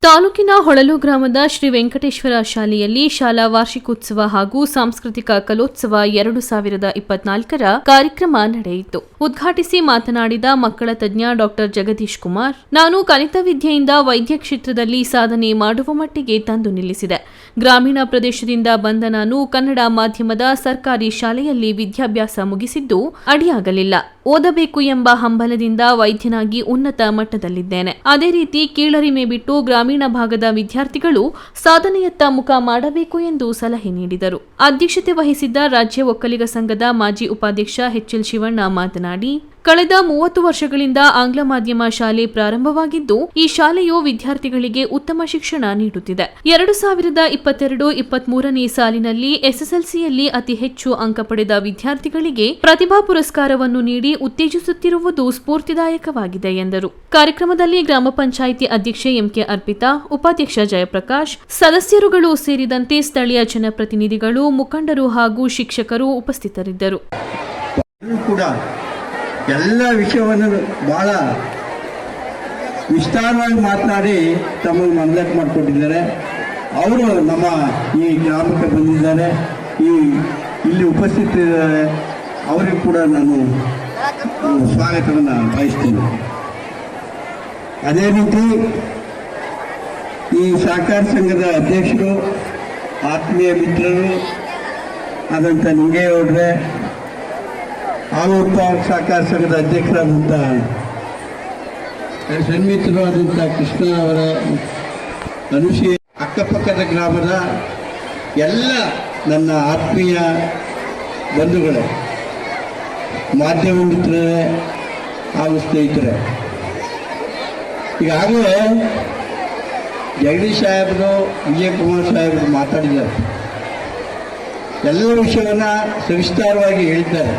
ತಾಲೂಕಿನ ಹೊಳಲು ಗ್ರಾಮದ ಶ್ರೀ ವೆಂಕಟೇಶ್ವರ ಶಾಲೆಯಲ್ಲಿ ಶಾಲಾ ವಾರ್ಷಿಕೋತ್ಸವ ಹಾಗೂ ಸಾಂಸ್ಕೃತಿಕ ಕಲೋತ್ಸವ 2024ರ ಕಾರ್ಯಕ್ರಮ ನಡೆಯಿತು. ಉದ್ಘಾಟಿಸಿ ಮಾತನಾಡಿದ ಮಕ್ಕಳ ತಜ್ಞ ಡಾ ಜಗದೀಶ್ ಕುಮಾರ್, ನಾನು ಕಲಿತ ವಿದ್ಯೆಯಿಂದ ವೈದ್ಯ ಕ್ಷೇತ್ರದಲ್ಲಿ ಸಾಧನೆ ಮಾಡುವ ಮಟ್ಟಿಗೆ ತಂದು ನಿಲ್ಲಿಸಿದೆ. ಗ್ರಾಮೀಣ ಪ್ರದೇಶದಿಂದ ಬಂದ ನಾನು ಕನ್ನಡ ಮಾಧ್ಯಮದ ಸರ್ಕಾರಿ ಶಾಲೆಯಲ್ಲಿ ವಿದ್ಯಾಭ್ಯಾಸ ಮುಗಿಸಿದ್ದು ಅಡಿಯಾಗಲಿಲ್ಲ. ಓದಬೇಕು ಎಂಬ ಹಂಬಲದಿಂದ ವೈದ್ಯನಾಗಿ ಉನ್ನತ ಮಟ್ಟದಲ್ಲಿದ್ದೇನೆ. ಅದೇ ರೀತಿ ಕೀಳರಿಮೆ ಬಿಟ್ಟು ಗ್ರಾಮೀಣ ಭಾಗದ ವಿದ್ಯಾರ್ಥಿಗಳು ಸಾಧನೆಯತ್ತ ಮುಖ ಮಾಡಬೇಕು ಎಂದು ಸಲಹೆ ನೀಡಿದರು. ಅಧ್ಯಕ್ಷತೆ ವಹಿಸಿದ್ದ ರಾಜ್ಯ ಒಕ್ಕಲಿಗ ಸಂಘದ ಮಾಜಿ ಉಪಾಧ್ಯಕ್ಷ ಎಚ್ಎಲ್ ಶಿವಣ್ಣ ಮಾತನಾಡಿ, ಕಳೆದ 30 ವರ್ಷಗಳಿಂದ ಆಂಗ್ಲ ಮಾಧ್ಯಮ ಶಾಲೆ ಪ್ರಾರಂಭವಾಗಿದ್ದು, ಈ ಶಾಲೆಯು ವಿದ್ಯಾರ್ಥಿಗಳಿಗೆ ಉತ್ತಮ ಶಿಕ್ಷಣ ನೀಡುತ್ತಿದೆ. 2022-23ನೇ ಸಾಲಿನಲ್ಲಿ ಎಸ್ಎಸ್ಎಲ್ಸಿಯಲ್ಲಿ ಅತಿ ಹೆಚ್ಚು ಅಂಕ ಪಡೆದ ವಿದ್ಯಾರ್ಥಿಗಳಿಗೆ ಪ್ರತಿಭಾ ಪುರಸ್ಕಾರವನ್ನು ನೀಡಿ ಉತ್ತೇಜಿಸುತ್ತಿರುವುದು ಸ್ಫೂರ್ತಿದಾಯಕವಾಗಿದೆ ಎಂದರು. ಕಾರ್ಯಕ್ರಮದಲ್ಲಿ ಗ್ರಾಮ ಪಂಚಾಯಿತಿ ಅಧ್ಯಕ್ಷೆ ಎಂಕೆ ಅರ್ಪಿತಾ, ಉಪಾಧ್ಯಕ್ಷ ಜಯಪ್ರಕಾಶ್, ಸದಸ್ಯರುಗಳು ಸೇರಿದಂತೆ ಸ್ಥಳೀಯ ಜನಪ್ರತಿನಿಧಿಗಳು, ಮುಖಂಡರು ಹಾಗೂ ಶಿಕ್ಷಕರು ಉಪಸ್ಥಿತರಿದ್ದರು. ಎಲ್ಲ ವಿಷಯವನ್ನು ಬಹಳ ವಿಸ್ತಾರವಾಗಿ ಮಾತನಾಡಿ ತಮಗೆ ಮನದಟ್ಟು ಮಾಡಿಕೊಟ್ಟಿದ್ದಾರೆ. ಅವರು ನಮ್ಮ ಈ ಗ್ರಾಮಕ್ಕೆ ಬಂದಿದ್ದಾರೆ, ಇಲ್ಲಿ ಉಪಸ್ಥಿತರಿದ್ದಾರೆ. ಅವರಿಗೂ ಕೂಡ ನಾನು ಸ್ವಾಗತವನ್ನು ಬಯಸ್ತೀನಿ. ಅದೇ ರೀತಿ ಈ ಸಹಕಾರ ಸಂಘದ ಅಧ್ಯಕ್ಷರು, ಆತ್ಮೀಯ ಮಿತ್ರರು ಆದಂಥ ನಿಂಗೇಗೌಡ್ರೆ, ಆಲೂರು ಸಹಕಾರ ಸಂಘದ ಅಧ್ಯಕ್ಷರಾದಂಥ ಸನ್ಮಿತ್ರರು ಆದಂಥ ಕೃಷ್ಣ ಅವರ ಅನುಷಿ, ಅಕ್ಕಪಕ್ಕದ ಗ್ರಾಮದ ಎಲ್ಲ ನನ್ನ ಆತ್ಮೀಯ ಬಂಧುಗಳೇ, ಮಾಧ್ಯಮ ಮಿತ್ರರೇ ಹಾಗೂ ಸ್ನೇಹಿತರೆ, ಈಗಾಗಲೇ ಜಗದೀಶ್ ಸಾಹೇಬರು, ವಿಜಯಕುಮಾರ್ ಸಾಹೇಬರು ಮಾತಾಡಿದ್ದಾರೆ. ಎಲ್ಲ ವಿಷಯವನ್ನು ಸವಿಸ್ತಾರವಾಗಿ ಹೇಳಿದ್ದಾರೆ.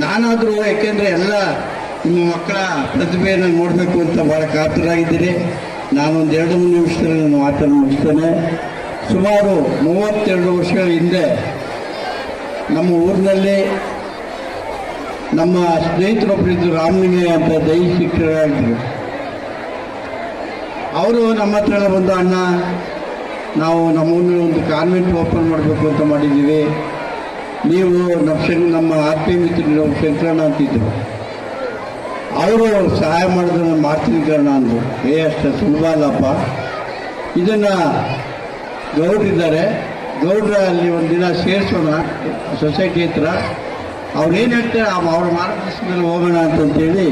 ನಾನಾದರೂ ಯಾಕೆಂದರೆ ಎಲ್ಲ ನಿಮ್ಮ ಮಕ್ಕಳ ಪ್ರತಿಭೆಯನ್ನು ನೋಡಬೇಕು ಅಂತ ಭಾಳ ಕಾತರಾಗಿದ್ದೀರಿ. ನಾನೊಂದು 2-3 ನಿಮಿಷದಲ್ಲಿ ನನ್ನ ಮಾತನ್ನು ಮುಗಿಸ್ತೇನೆ. ಸುಮಾರು 32 ವರ್ಷಗಳ ಹಿಂದೆ ನಮ್ಮ ಊರಿನಲ್ಲಿ ನಮ್ಮ ಸ್ನೇಹಿತರೊಬ್ಬರಿದ್ದು ರಾಮಲಿಂಗಯ್ಯ ಅಂತ ದೈಹಿಕ ಶಿಕ್ಷಕರಾಗಿದ್ದರು. ಅವರು ನಮ್ಮ ಹತ್ರ ಬಂದು, ಅಣ್ಣ ನಾವು ನಮ್ಮೂರಿನ ಒಂದು ಕಾನ್ವೆಂಟ್ ಓಪನ್ ಮಾಡಬೇಕು ಅಂತ ಮಾಡಿದ್ದೀವಿ, ನೀವು ನಮ್ಮ ಆತ್ಮೀಯ ಮಿತ್ರರು ಶಂಕರಣ್ಣ ಅಂತಿದ್ದರು, ಅವರು ಸಹಾಯ ಮಾಡಿದ್ರೆ ನಾನು ಮಾಡ್ತೀನಿ ಕಾರಣ ಅಂದರು. ಅಷ್ಟು ಸುಲಭ ಅಲ್ಲಪ್ಪ, ಇದನ್ನು ಗೌಡ್ರಿದ್ದಾರೆ, ಗೌಡ್ರ ಅಲ್ಲಿ ಒಂದು ದಿನ ಸೇರಿಸೋಣ ಸೊಸೈಟಿ ಹತ್ರ, ಅವ್ರೇನು ಹೇಳ್ತಾರೆ ಅವ್ರ ಮಾರ್ಗದರ್ಶನದಲ್ಲಿ ಹೋಗೋಣ ಅಂತಂತೇಳಿ